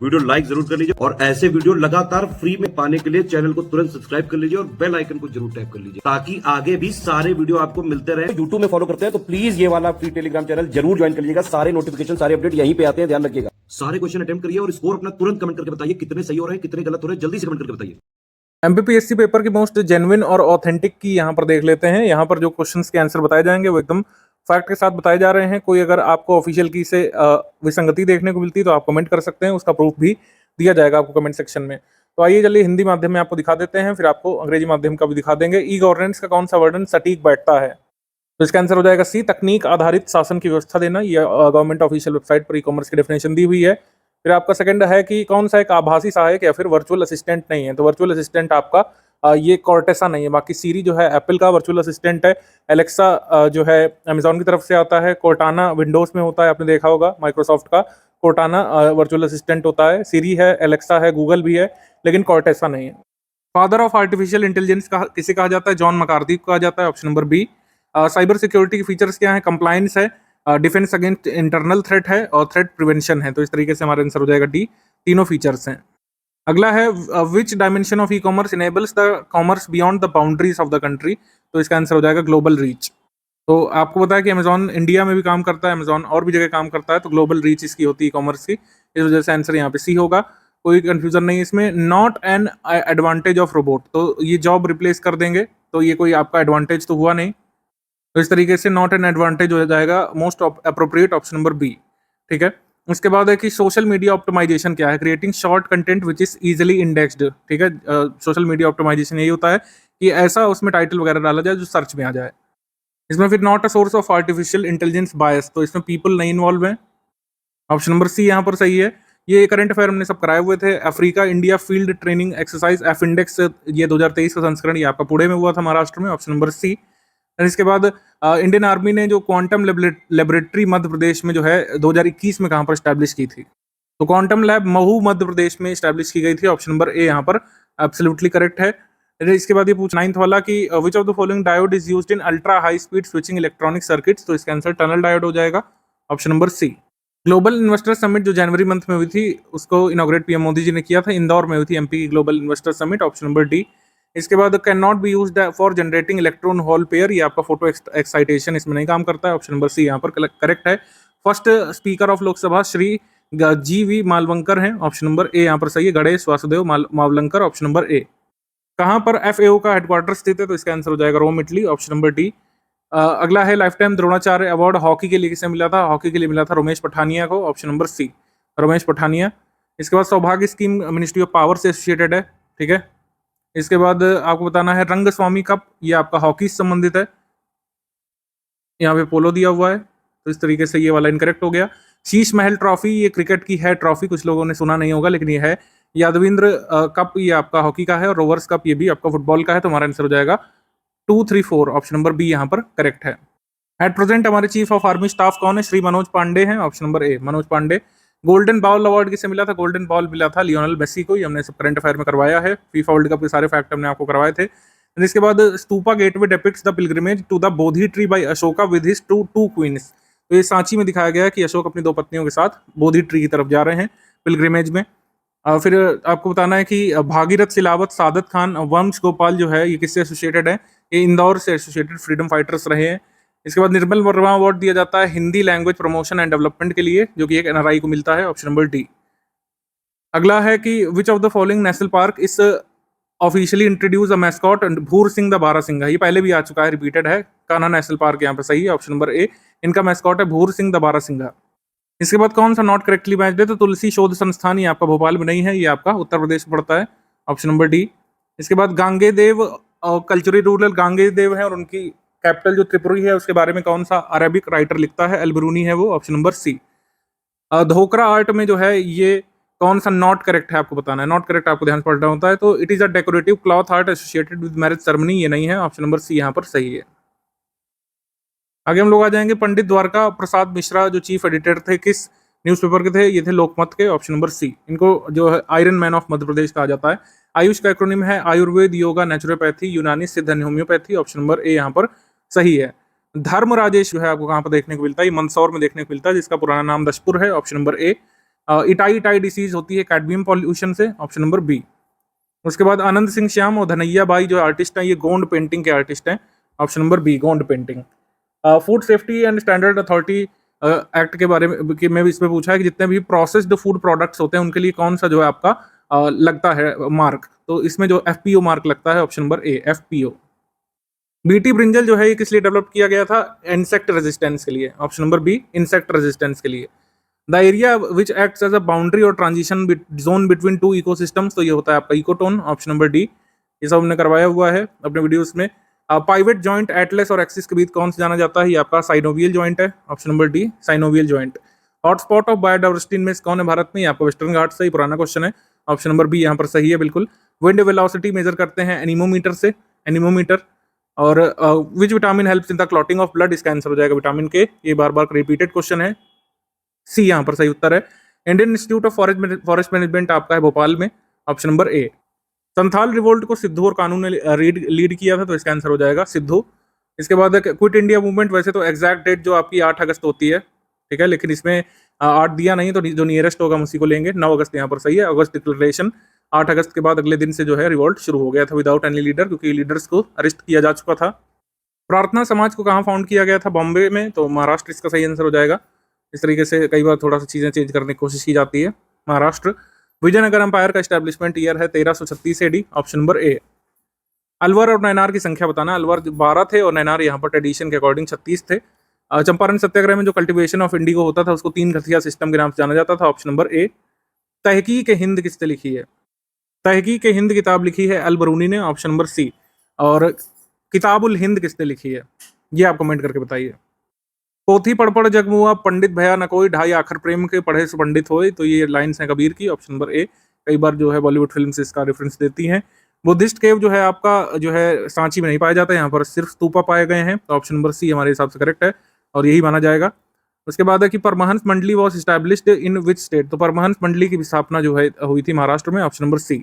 Video like जरूर कर लीजिए और ऐसे वीडियो लगातार फ्री में पाने के लिए चैनल को तुरंत सब्सक्राइब कर लीजिए और बेल आइकन को जरूर टैप कर लीजिए ताकि आगे भी सारे वीडियो आपको मिलते रहे। यूट्यूब में फॉलो करते हैं तो प्लीज ये वाला फ्री टेलीग्राम चैनल जरूर ज्वाइन कर लीजिएगा। सारे नोटिफिकेशन सारे अपडेट यहीं पे आते हैं, ध्यान रखिएगा। सारे क्वेश्चन अटेम्प्ट करिए और स्कोर अपना तुरंत कमेंट करके बताइए कितने सही हो रहे हैं कितने गलत हो रहे हैं, जल्दी से कमेंट करके बताइए। एमपीपीएससी पेपर की मोस्ट जेन्युइन और ऑथेंटिक की यहाँ पर देख लेते हैं। यहाँ पर जो क्वेश्चंस के आंसर बताए जाएंगे वो एकदम फैक्ट के साथ बताए जा रहे हैं। कोई अगर आपको ऑफिशियल की से विसंगति देखने को मिलती है तो आप कमेंट कर सकते हैं, उसका प्रूफ भी दिया जाएगा आपको कमेंट सेक्शन में। तो आइए चलिए हिंदी माध्यम में आपको दिखा देते हैं, फिर आपको अंग्रेजी माध्यम का भी दिखा देंगे। ई गवर्नेंस का कौन सा वर्णन सटीक बैठता है? तो इसका आंसर हो जाएगा सी, तकनीक आधारित शासन की व्यवस्था देना। यह गवर्नमेंट ऑफिशियल वेबसाइट पर ई कॉमर्स की डेफिनेशन दी हुई है। फिर आपका सेकंड है कि कौन सा एक आभासी सहायक या फिर वर्चुअल असिस्टेंट नहीं है? तो वर्चुअल असिस्टेंट आपका ये कॉर्टेसा नहीं है। बाकी सीरी जो है एप्पल का वर्चुअल असिस्टेंट है, एलेक्सा जो है अमेजॉन की तरफ से आता है, कोर्टाना विंडोज में होता है, आपने देखा होगा माइक्रोसॉफ्ट का कोर्टाना वर्चुअल असिस्टेंट होता है। सीरी है, एलेक्सा है, गूगल भी है, लेकिन कॉर्टेसा नहीं है। फादर ऑफ आर्टिफिशियल इंटेलिजेंस किसे कहा जाता है? जॉन मैकार्थी को कहा जाता है, option number B. Cyber security के फीचर्स क्या है? कंप्लायंस है, डिफेंस अगेंस्ट इंटरनल थ्रेट है और थ्रेट प्रिवेंशन है। तो इस तरीके से हमारा आंसर हो जाएगा डी, तीनों फीचर्स हैं। अगला है which dimension of e commerce enables the commerce beyond the boundaries of the country? तो इसका आंसर हो जाएगा ग्लोबल रीच। तो आपको पता है कि अमेजॉन इंडिया में भी काम करता है, अमेजॉन और भी जगह काम करता है, तो ग्लोबल रीच इसकी होती है ई कॉमर्स की। इस वजह से आंसर यहाँ पे सी होगा, कोई कंफ्यूजन नहीं इसमें। Not an advantage of robot, तो ये जॉब रिप्लेस कर देंगे, तो ये कोई आपका एडवांटेज तो हुआ नहीं। तो इस तरीके से नॉट एन एडवांटेज हो जाएगा most appropriate, option number B. ठीक है। उसके बाद है कि सोशल मीडिया ऑप्टिमाइजेशन क्या है? Creating short content which is easily indexed. ठीक है, सोशल मीडिया ऑप्टिमाइजेशन यही होता है कि ऐसा उसमें टाइटल वगैरह डाला जाए जो सर्च में आ जाए। इसमें फिर not a source of artificial intelligence bias, तो इसमें पीपल नहीं इन्वॉल्व है, ऑप्शन नंबर सी यहाँ पर सही है। ये करंट अफेयर हमने सब कराए हुए थे। Africa India field training exercise F index, ये 2023 का संस्करण, ये आपका पुणे में हुआ था महाराष्ट्र में, ऑप्शन नंबर सी। इसके बाद इंडियन आर्मी ने जो क्वांटम लेबोरेटरी मध्य प्रदेश में जो है 2021 में कहाँ पर स्टैब्लिश की थी? तो क्वांटम लैब महू मध्य प्रदेश में स्टैब्लिश की गई थी, ऑप्शन नंबर ए यहाँ पर एब्सोल्युटली करेक्ट है। इसके बाद ये पूछ 9th वाला कि which of the following diode is used in ultra high speed switching electronic circuits? तो इसका आंसर टनल डायोड हो जाएगा, option number C. Global investor summit जो जनवरी मंथ में हुई थी उसको इनॉग्रेट पीएम मोदी जी ने किया था, इंदौर में हुई थी एमपी की global investor summit, option number D. इसके बाद can not be used for generating electron hole pair, ये आपका फोटो एक्साइटेशन इसमें नहीं काम करता है, ऑप्शन नंबर सी यहाँ पर करेक्ट है। First speaker of Lok Sabha Shri G V. Malvankar हैं, ऑप्शन नंबर ए यहाँ पर सही है, Ganesh Vasudev Mavalankar, option number A. कहाँ पर एफएओ का हेडक्वार्टर स्थित है? तो इसका आंसर हो जाएगा Rome Italy, option number D. अगला है lifetime Dronacharya award hockey के लिए किसे मिला था? हॉकी के लिए मिला था रमेश पठानिया को, option number C, Ramesh Pathania. इसके बाद Saubhagya scheme ministry of power से एसोसिएटेड है, ठीक है। इसके बाद आपको बताना है रंगस्वामी कप, ये आपका हॉकी से संबंधित है, यहाँ पे पोलो दिया हुआ है, तो इस तरीके से ये वाला इनकरेक्ट हो गया। शीश महल ट्रॉफी, ये क्रिकेट की है ट्रॉफी, कुछ लोगों ने सुना नहीं होगा लेकिन ये है। यादविंद्र कप, ये आपका हॉकी का है, और रोवर्स कप ये भी आपका फुटबॉल का है, तो हमारा आंसर हो जाएगा 2, 3, 4, ऑप्शन नंबर बी यहाँ पर करेक्ट है। एट प्रेजेंट हमारे चीफ ऑफ आर्मी स्टाफ कौन है? श्री मनोज पांडे हैं, option number A, Manoj Pande. Golden ball award किसे मिला था? गोल्डन बॉल मिला था लियोनेल मेसी को, ये हमने सब करंट अफेयर में करवाया है, फीफा वर्ल्ड कप के सारे फैक्ट हमने आपको करवाए थे। इसके बाद stupa gateway depicts the pilgrimage to the Bodhi tree by Ashoka with his two queens, तो ये सांची में दिखाया गया कि अशोक अपनी 2 पत्नियों के साथ बोधि ट्री की तरफ जा रहे हैं पिलग्रिमेज में। फिर आपको बताना है कि भागीरथ सिलावत, सादत खान, वंश गोपाल जो है ये किससे एसोसिएटेड है? ये इंदौर से एसोसिएटेड फ्रीडम फाइटर्स रहे हैं। इसके बाद निर्मल वर्मा अवार्ड दिया जाता है Hindi language promotion and development के लिए, जो कि एक एनआरआई को मिलता है, ऑप्शन नंबर डी। अगला है कि which of the following national park इस ऑफिशियली इंट्रोड्यूस अ मैस्कॉट भूर सिंह द बारासिंगा, ये पहले भी आ चुका है, रिपीटेड है। कान्हा नेशनल पार्क यहाँ पर सही है, ऑप्शन नंबर ए, इनका मैस्कॉट है भूर सिंह द बारासिंगा। इसके बाद कौन सा नॉट करेक्टली मैच्ड है? तो तुलसी शोध संस्थान, ये आपका भोपाल में नहीं है, ये आपका उत्तर प्रदेश में पड़ता है, ऑप्शन नंबर डी। इसके बाद गांगे देव कल्चरल रूरल गांगे देव है और उनकी कैपिटल जो त्रिपुरी है उसके बारे में कौन सा अरेबिक राइटर लिखता है? अल-बिरूनी है वो, ऑप्शन नंबर सी। धोकरा आर्ट में जो है ये कौन सा नॉट करेक्ट है आपको बताना है, नॉट करेक्ट आपको ध्यान पड़ना होता है। तो it is a decorative cloth art associated with marriage ceremony, ये नहीं है, ऑप्शन नंबर सी यहाँ पर सही है। आगे हम लोग आ जाएंगे पंडित द्वारका प्रसाद मिश्रा जो चीफ एडिटर थे, किस न्यूज़पेपर के थे? ये थे लोकमत के, ऑप्शन नंबर सी। इनको जो है आयरन मैन ऑफ मध्य प्रदेश कहा जाता है। आयुष का एक्रोनिम है आयुर्वेद, योगा, नेचुरोपैथी, यूनानी, सिद्ध and homeopathy, option number A यहाँ पर सही है। धर्म राजेश जो है आपको कहाँ पर देखने को मिलता है? ये मंदसौर में देखने को मिलता है, जिसका पुराना नाम दशपुर है, ऑप्शन नंबर ए। इटाई इटाई डिसीज होती है कैडमियम पॉल्यूशन से, ऑप्शन नंबर बी। उसके बाद आनंद सिंह श्याम और धनैया बाई जो आर्टिस्ट हैं, ये गोंड पेंटिंग के आर्टिस्ट हैं, option number B Gond painting. Food safety and standard authority act के बारे में भी इसमें पूछा है कि जितने भी प्रोसेस्ड फूड प्रोडक्ट्स होते हैं उनके लिए कौन सा जो है आपका लगता है मार्क, तो इसमें जो एफपीओ मार्क लगता है, ऑप्शन नंबर ए एफपीओ। बीटी ब्रिंजल जो है ये किस लिए डेवलप किया गया था, इंसेक्ट रेजिस्टेंस के लिए, option number B insect resistance के लिए। The area which acts as a boundary or transition zone between two ecosystems, तो ये होता है आपका इकोटोन, ऑप्शन नंबर डी। ये सब हमने करवाया हुआ है अपने वीडियोस में। पाइवेट जॉइंट एटलस और एक्सिस के बीच कौन सा जाना जाता है, ये आपका साइनोवियल जॉइंट है, option number D synovial joint. Hotspot of biodiversity में कौन है भारत में, ये आपका वेस्टर्न घाट से, पुराना क्वेश्चन है, ऑप्शन नंबर बी यहाँ पर सही है बिल्कुल। विंड वेलोसिटी मेजर करते हैं एनीमोमीटर से, एनीमोमीटर। और which vitamin helps in the clotting of blood, इसका आंसर हो जाएगा विटामिन के, ये बार बार रिपीटेड क्वेश्चन है, सी यहाँ पर सही उत्तर है। Indian institute of forest management आपका है भोपाल में, ऑप्शन नंबर ए। संथाल रिवोल्ट को सिद्धू और कानू ने लीड किया था, तो इसका आंसर हो जाएगा सिद्धू। इसके बाद क्विट इंडिया मूवमेंट, वैसे तो एग्जैक्ट डेट जो आपकी 8 अगस्त होती है, ठीक है, लेकिन इसमें 8 दिया नहीं, तो जो नियरेस्ट होगा हम उसी को लेंगे, 9 अगस्त यहाँ पर सही है। अगस्त डिक्लेरेशन, 8 अगस्त के बाद अगले दिन से जो है रिवोल्ट शुरू हो गया था विदाउट एनी लीडर, क्योंकि लीडर्स को अरेस्ट किया जा चुका था। प्रार्थना समाज को कहाँ फाउंड किया गया था, बॉम्बे में, तो महाराष्ट्र इसका सही आंसर हो जाएगा। इस तरीके से कई बार थोड़ा सा चीज़ें चेंज करने की कोशिश की जाती है। महाराष्ट्र। विजयनगर एम्पायर का एस्टेब्लिशमेंट ईयर है 1336 AD, option number A. Alvar और नैनार की संख्या बताना, अलवर 12 थे और नैनार यहाँ पर ट्रेडिशन के अकॉर्डिंग 36 थे। चंपारण सत्याग्रह में जो कल्टीवेशन ऑफ इंडिगो होता था उसको 3 घसिया सिस्टम के नाम से जाना जाता था, ऑप्शन नंबर ए। तहकीक हिंद किसने लिखी है, तहकीक हिंद किताब लिखी है अल बरूनी ने, ऑप्शन नंबर सी। और किताबुल हिंद किसने लिखी है, ये आप कमेंट करके बताइए। पोथी पढ़ जगमुआ पंडित भया न कोई, ढाई आखर प्रेम के पढ़े से पंडित होए, तो ये लाइन्स हैं कबीर की, ऑप्शन नंबर ए। कई बार जो है बॉलीवुड फिल्म से इसका रेफरेंस देती हैं। बुद्धिस्ट केव जो है आपका जो है सांची में नहीं पाया जाता है, यहाँ पर सिर्फ स्तूपा पाए गए हैं, तो ऑप्शन नंबर सी हमारे हिसाब से करेक्ट है और यही माना जाएगा। उसके बाद है कि परमहंस मंडली was established in which state, तो परमहंस मंडली की स्थापना जो है हुई थी महाराष्ट्र में, ऑप्शन नंबर सी।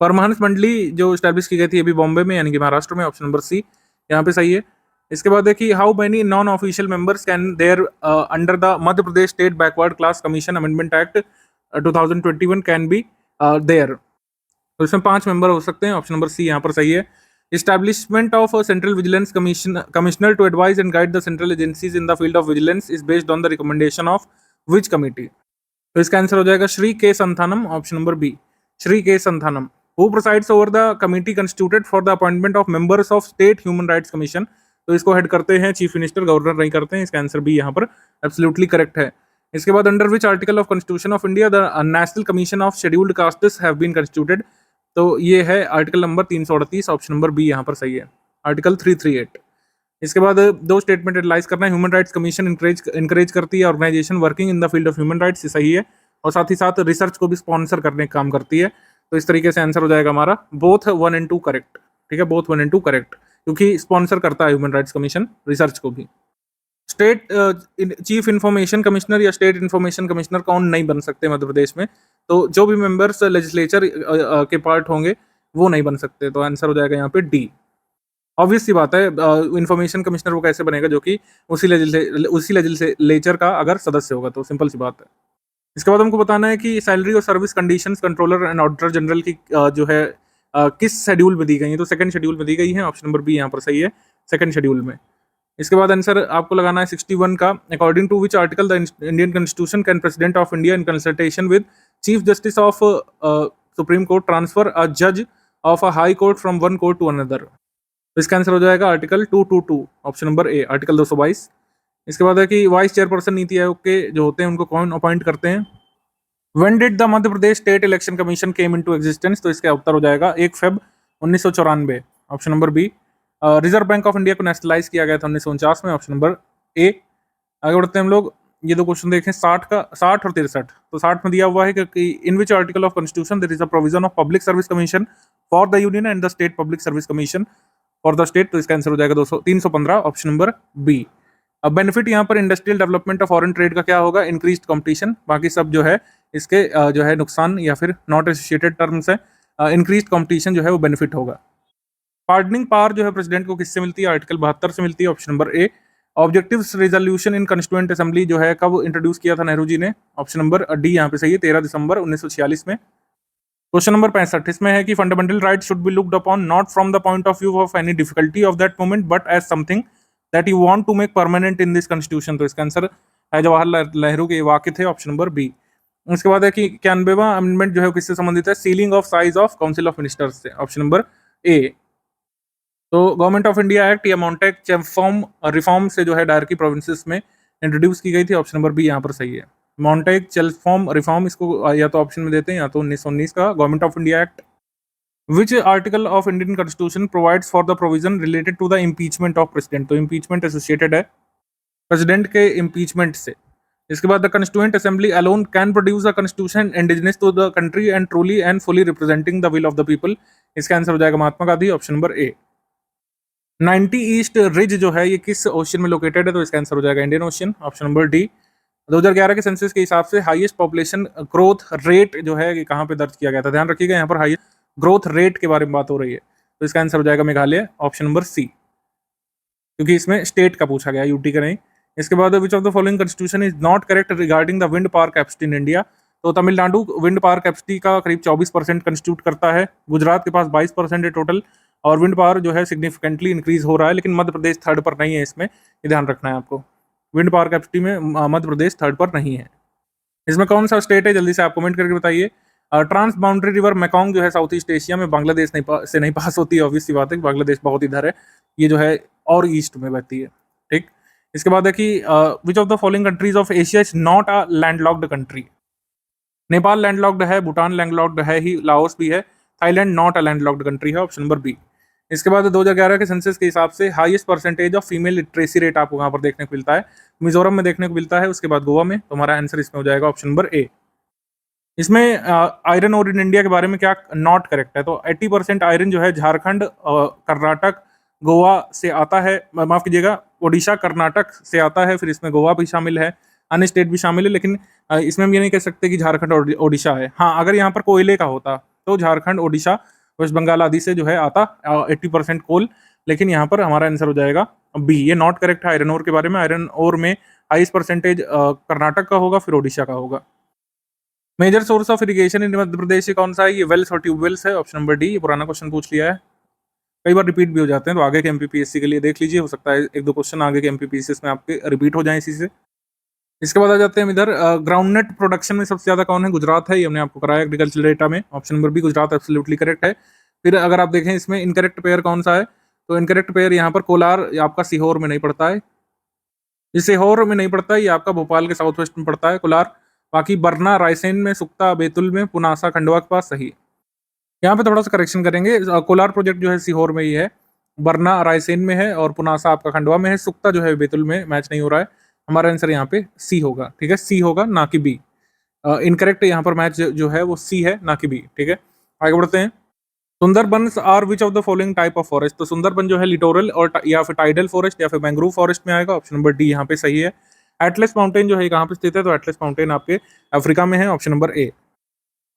परमहंस मंडली जो स्टैब्लिश की गई थी अभी बॉम्बे में, यानी कि महाराष्ट्र में, ऑप्शन नंबर सी यहाँ पे सही है। इसके बाद है कि how many non official members can there under the Madhya Pradesh state backward class commission amendment act 2021 can be there, तो इसमें 5 मेंबर हो सकते हैं, ऑप्शन नंबर सी यहाँ पर सही है। Establishment of a Central Vigilance Commissioner to advise and guide the central agencies in the field of vigilance is based on the recommendation of which committee? तो इसका आंसर हो जाएगा Shri K Santhanam, option number B Shri K Santhanam. Who presides over the committee constituted for the appointment of members of State Human Rights Commission? तो इसको head करते हैं chief minister, governor नहीं करते हैं, इसका आंसर बी यहाँ पर एब्सोल्युटली करेक्ट है। इसके बाद under which article of constitution of India the national commission of scheduled castes have been constituted, तो ये है article number 338, option number B यहाँ पर सही है, आर्टिकल 338। इसके बाद 2 स्टेटमेंट एनालाइज करना है। ह्यूमन राइट्स कमीशन इंकरेज करती है organisation working in the field of human rights, ये सही है, और साथ ही साथ रिसर्च को भी स्पॉन्सर करने का काम करती है, तो इस तरीके से आंसर हो जाएगा हमारा बोथ 1 and 2 करेक्ट, ठीक है, बोथ 1 and 2 करेक्ट, क्योंकि स्पॉन्सर करता है ह्यूमन राइट्स कमीशन रिसर्च को भी। स्टेट चीफ इंफॉर्मेशन कमिश्नर या स्टेट इंफॉर्मेशन कमिश्नर कौन नहीं बन सकते मध्य प्रदेश में, तो जो भी मेंबर्स लेजिस्लेचर के पार्ट होंगे वो नहीं बन सकते, तो आंसर हो जाएगा यहाँ पे डी। ऑब्वियस सी बात है, इंफॉर्मेशन कमिश्नर वो कैसे बनेगा जो कि उसी लेजिस्लेचर का अगर सदस्य होगा, तो सिंपल सी बात है। इसके बाद हमको बताना है कि सैलरी और service conditions controller and auditor general की जो है किस शेड्यूल में दी गई है, तो सेकंड शेड्यूल में दी गई है, ऑप्शन नंबर बी यहाँ पर सही है, सेकंड शेड्यूल में। इसके बाद आंसर आपको लगाना है 61 का, according to which article the Indian constitution can president of India in consultation with chief justice of supreme court transfer a जज of a high court from one court to another, तो इसका answer हो जाएगा article 222, option number A, article 222। इसके बाद है कि vice chairperson NITI Aayog के जो होते हैं उनको कौन अपॉइंट करते हैं। When did the Madhya Pradesh state election commission came into existence, तो इसका उत्तर हो जाएगा 1 Feb 1994, option number B. Reserve bank of India को नेशनलाइज किया गया था 1949 में, ऑप्शन नंबर ए। आगे बढ़ते हैं हम लोग, ये 2 क्वेश्चन देखें, 60 और 63। तो 60 में दिया हुआ है कि in which article of constitution there is a provision of public service commission for the union and the state public service commission for the state, तो इसका आंसर हो जाएगा 315, ऑप्शन नंबर बी। अब बेनिफिट यहाँ पर इंडस्ट्रियल डेवलपमेंट और foreign trade का क्या होगा, इंक्रीज्ड कंपटीशन, बाकी सब जो है इसके जो है नुकसान या फिर नॉट एसोसिएटेड टर्म्स है। इंक्रीज्ड कंपटीशन जो है वो बेनिफिट होगा। पार्डनिंग पावर जो है प्रेसिडेंट को किससे मिलती है, आर्टिकल 72 से मिलती है, option number A. Objectives resolution in constituent assembly जो है कब इंट्रोड्यूस किया था नेहरू जी ने? ऑप्शन नंबर डी यहाँ पे सही है, 13 दिसंबर 1946 में। क्वेश्चन नंबर 65 इसमें है कि fundamental right should be looked upon not from the point of view of any difficulty of that moment but as something that you want to make permanent in this constitution. तो इसका answer है जवाहरलाल नेहरू के वाक्य थे, option number B. उसके बाद है कि 91वां अमेंडमेंट जो है किससे संबंधित है? Ceiling of size of council of ministers से, ऑप्शन नंबर ए। तो गवर्नमेंट ऑफ इंडिया एक्ट या मॉन्टेक चेम्फॉर्म रिफॉर्म से जो है डायरकी प्रोविंसेस में इंट्रोड्यूस की गई थी, ऑप्शन नंबर बी यहाँ पर सही है। मॉन्टेक चेम्फॉर्म रिफॉर्म, इसको या तो ऑप्शन में देते हैं या तो 1919 का government of India act. Which article of Indian constitution provides for the provision related to the impeachment of president? तो इम्पीचमेंट एसोसिएटेड है प्रेसिडेंट के इम्पीचमेंट से। इसके बाद the constituent assembly alone can produce a constitution indigenous to the country and truly and fully representing the will of the people. इसका answer हो जाएगा Mahatma Gandhi, option number A. 90 east ridge जो है ये किस ओशन में लोकेटेड है? तो इसका आंसर हो जाएगा Indian ocean, option number D. 2011 के सेंसस के हिसाब से हाईएस्ट पॉपुलेशन ग्रोथ रेट जो है ये कहाँ पे दर्ज किया गया था? ध्यान रखिएगा यहाँ पर हाईएस्ट ग्रोथ रेट के बारे में बात हो रही है, तो इसका आंसर हो जाएगा मेघालय, ऑप्शन नंबर सी, क्योंकि इसमें स्टेट का पूछा गया, यूटी का नहीं। इसके बाद विच of the following constitution is not correct regarding the wind power capacity in India? तो तमिलनाडु विंड पावर कैपेसिटी का करीब 24% कंस्टिट्यूट करता है, गुजरात के पास 22% है टोटल, और विंड पावर जो है सिग्निफिकेंटली इंक्रीज हो रहा है, लेकिन मध्य प्रदेश थर्ड पर नहीं है इसमें, ये ध्यान रखना है आपको। विंड पावर कैपेसिटी में मध्य प्रदेश थर्ड पर नहीं है। इसमें कौन सा स्टेट है? जल्दी से आप कमेंट करके बताइए। ट्रांस बाउंड्री रिवर मेकोंग जो है साउथ ईस्ट एशिया में बांग्लादेश से नहीं पास होती है, ऑब्वियस सी बात है, बांग्लादेश बहुत इधर है, ये जो है और ईस्ट में बहती है, ठीक। इसके बाद है कि which of the following countries of Asia is not a landlocked country? Nepal landlocked है, भूटान लैंडलॉक्ड है ही, लाओस भी है, Thailand not a landlocked country है, ऑप्शन नंबर बी। इसके बाद 2011 के सेंसस के हिसाब से highest percentage of female literacy rate आपको वहां पर देखने को मिलता है, मिजोरम में देखने को मिलता है, उसके बाद गोवा में। तो हमारा आंसर इसमें हो जाएगा ऑप्शन नंबर ए। इसमें आयरन और इन इंडिया के बारे में क्या नॉट करेक्ट है? तो 80% आयरन जो है झारखंड, कर्नाटक, गोवा से आता है, माफ कीजिएगा ओडिशा कर्नाटक से आता है, फिर इसमें गोवा भी शामिल है, अन्य स्टेट भी शामिल है, लेकिन इसमें हम ये नहीं कह सकते कि झारखंड और ओडिशा है। हाँ, अगर यहाँ पर कोयले का होता तो झारखंड, ओडिशा, वेस्ट बंगाल आदि से जो है आता 80% कोल, लेकिन यहाँ पर हमारा आंसर हो जाएगा बी। ये नॉट करेक्ट है आयरन ओर के बारे में। आयरन ओर में हाईएस्ट परसेंटेज कर्नाटक का होगा, फिर ओडिशा का होगा। Major source of irrigation in Madhya Pradesh कौन सा है? ये वेल्स और ट्यूबवेल्स है, ऑप्शन नंबर डी। ये पुराना क्वेश्चन पूछ लिया है, कई बार रिपीट भी हो जाते हैं, तो आगे के एमपीपीएससी के लिए देख लीजिए, हो सकता है 1-2 क्वेश्चन आगे के एमपीपीएससी में आपके रिपीट हो जाए इसी से। इसके बाद आ जाते हैं इधर ग्राउंडनट प्रोडक्शन में सबसे ज्यादा कौन है? गुजरात है, ये हमने आपको कराया एग्रीकल्चर डेटा में, option number B Gujarat absolutely correct है। फिर अगर आप देखें इसमें इनकरेक्ट पेयर कौन सा है, तो इनकरेक्ट पेयर यहाँ पर कोलार आपका सीहोर में नहीं पड़ता है, ये सीहोर में नहीं पड़ता है, ये आपका भोपाल के साउथ वेस्ट में पड़ता है कोलार। बाकी बरना, रायसेन में, सुक्ता, बैतुल में, पुनासा, खंडवा के पास सही। यहाँ पे थोड़ा सा करेक्शन करेंगे, कोलार प्रोजेक्ट जो है सीहोर में ही है, बरना रायसेन में है, और पुनासा आपका खंडवा में है, सुक्ता जो है बैतुल में, मैच नहीं हो रहा है। हमारा आंसर यहाँ पे सी होगा, ठीक है, सी होगा ना कि बी। इनकरेक्ट यहाँ पर मैच जो है वो सी है ना कि बी, ठीक है। आगे बढ़ते हैं। Sundarbans are which of the following type of forest? तो सुंदरबन जो है लिटोरल और या फिर टाइडल फॉरेस्ट या फिर मैंग्रोव फॉरेस्ट में आएगा, ऑप्शन नंबर डी यहाँ पे सही है। एटलस माउंटेन जो है कहाँ पे स्थित है? तो एटलस माउंटेन आपके अफ्रीका में है, ऑप्शन नंबर ए।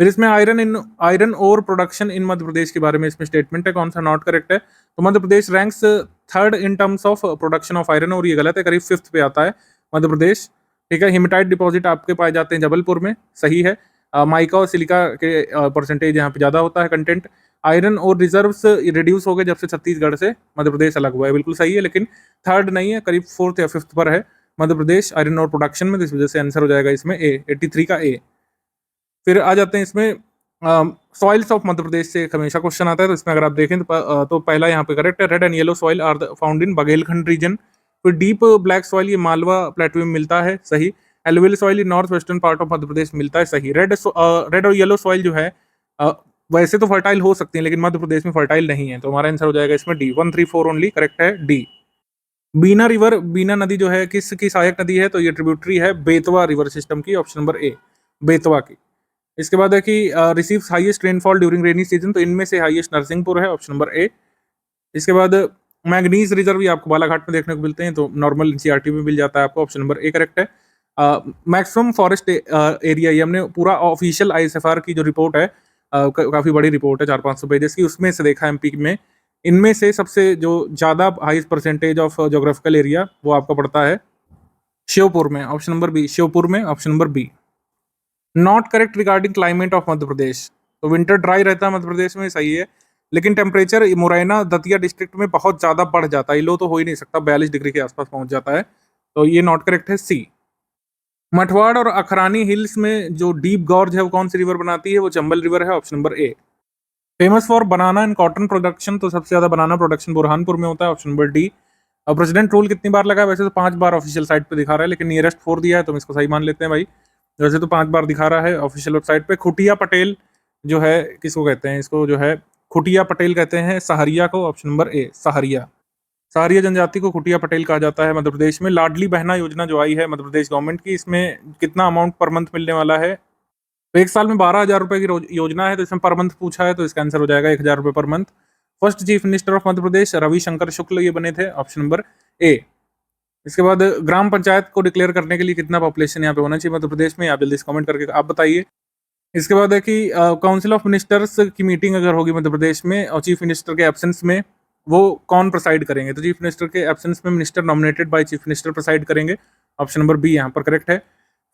फिर इसमें iron ore production in Madhya प्रदेश के बारे में इसमें स्टेटमेंट है, कौन सा नॉट करेक्ट है? तो Madhya Pradesh ranks third in terms of production of iron, और ये गलत है, करीब 5th पे आता है मध्य प्रदेश, ठीक है। हिमेटाइट डिपॉजिट आपके पाए जाते हैं जबलपुर में, सही है। माइका और सिलिका के परसेंटेज यहाँ पे ज़्यादा होता है कंटेंट। आयरन और रिजर्व्स रिड्यूस हो गए जब से छत्तीसगढ़ से मध्य प्रदेश अलग हुआ है, बिल्कुल सही है, लेकिन थर्ड नहीं है, करीब 4th या 5th पर है मध्य प्रदेश आयरन और प्रोडक्शन में, इस वजह से आंसर हो जाएगा इसमें ए, 83 का ए। फिर आ जाते हैं इसमें सॉइल्स ऑफ मध्य प्रदेश से हमेशा क्वेश्चन आता है, तो इसमें अगर आप देखें तो पहला यहाँ पे करेक्ट है, red and yellow soil are found in Baghelkhand region. फिर डीप ब्लैक सॉइल ये मालवा प्लेटू में मिलता है, सही। Alluvial soil north western part of Madhya Pradesh में मिलता है, सही। रेड और येलो सॉइल जो है वैसे तो फर्टाइल हो सकती है, लेकिन मध्य प्रदेश में फर्टाइल नहीं है, तो हमारा आंसर हो जाएगा इसमें डी। 1, 3, 4 ओनली करेक्ट है, डी। बीना रिवर, बीना नदी जो है किसकी सहायक नदी है? तो ये ट्रिब्यूटरी है बेतवा रिवर सिस्टम की, ऑप्शन नंबर ए, बेतवा की। इसके बाद है कि receives highest rainfall during rainy season, तो इनमें से हाईएस्ट नरसिंहपुर है, ऑप्शन नंबर ए। इसके बाद मैग्नीज रिजर्व आपको बालाघाट में देखने को मिलते हैं, तो नॉर्मल एनसीईआरटी में मिल जाता है आपको, ऑप्शन नंबर ए करेक्ट है। मैक्सिमम फॉरेस्ट एरिया, ये हमने पूरा ऑफिशियल आईएसएफआर की जो रिपोर्ट है, काफ़ी बड़ी रिपोर्ट है 400-500 पेजेस की, उसमें से देखा एमपी में इनमें से सबसे जो ज़्यादा highest percentage of geographical area वो आपका पड़ता है श्योपुर में, ऑप्शन नंबर बी, श्योपुर में, option number B. Not correct regarding climate of Madhya Pradesh. तो विंटर ड्राई रहता है मध्य प्रदेश में, सही है, लेकिन टेम्परेचर मुरैना दतिया डिस्ट्रिक्ट में बहुत ज़्यादा बढ़ जाता है, लो तो हो ही नहीं सकता, 42 डिग्री के आसपास पहुंच जाता है, तो ये नॉट करेक्ट है, सी। मठवाड़ और अखरानी हिल्स में जो डीप गॉर्ज है वो कौन सी रिवर बनाती है, वो चंबल रिवर है, option number A. Famous for banana and cotton production, तो सबसे ज्यादा बनाना प्रोडक्शन बुरहानपुर में होता है, ऑप्शन नंबर डी। अब प्रेसिडेंट रूल कितनी बार लगा है, वैसे तो 5 बार ऑफिशियल साइट पे दिखा रहा है, लेकिन नियरेस्ट 4 दिया है तो हम इसको सही मान लेते हैं भाई। वैसे तो 5 बार दिखा रहा है ऑफिशियल वेबसाइट पे। खुटिया पटेल जो है, किसको कहते हैं, इसको जो है खुटिया पटेल कहते हैं, सहरिया को, ऑप्शन नंबर ए, सहरिया। सहरिया जनजाति को खुटिया पटेल कहा जाता है मध्य प्रदेश में। लाडली बहना योजना जो आई है मध्य प्रदेश गवर्नमेंट की, इसमें कितना अमाउंट पर मंथ मिलने वाला है, तो एक साल में 12,000 रुपए की योजना है, तो इसमें पर मंथ पूछा है, तो इसका आंसर हो जाएगा 1,000 रुपए पर month. First chief minister of Madhya Pradesh Ravishankar Shukla ये बने थे, ऑप्शन नंबर ए। इसके बाद ग्राम पंचायत को डिक्लेयर करने के लिए कितना पॉपुलेशन यहाँ पे होना चाहिए मध्य प्रदेश में, आप जल्दी से कमेंट करके आप बताइए। इसके बाद है कि काउंसिल ऑफ मिनिस्टर्स की मीटिंग अगर होगी मध्य प्रदेश में और चीफ मिनिस्टर के एब्सेंस में, वो कौन प्रेसाइड करेंगे, तो चीफ मिनिस्टर के एब्सेंस में minister nominated by chief minister preside करेंगे, ऑप्शन नंबर बी यहाँ पर करेक्ट है।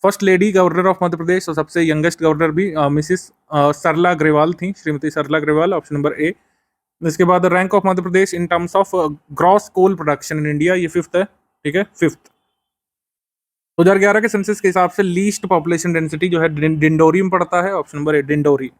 First lady governor of Madhya Pradesh और सबसे यंगेस्ट गवर्नर भी मिसिस सरला अग्रवाल थी, Shrimati Sarla Agrawal, option number A. इसके बाद rank of Madhya Pradesh in terms of gross coal production in India, ये 5th है, ठीक है, 5th। 2011 के सेंसस के हिसाब से लीस्ट पॉपुलेशन डेंसिटी जो है डिंडोरी में पड़ता है, ऑप्शन नंबर ए, डिंडोरी।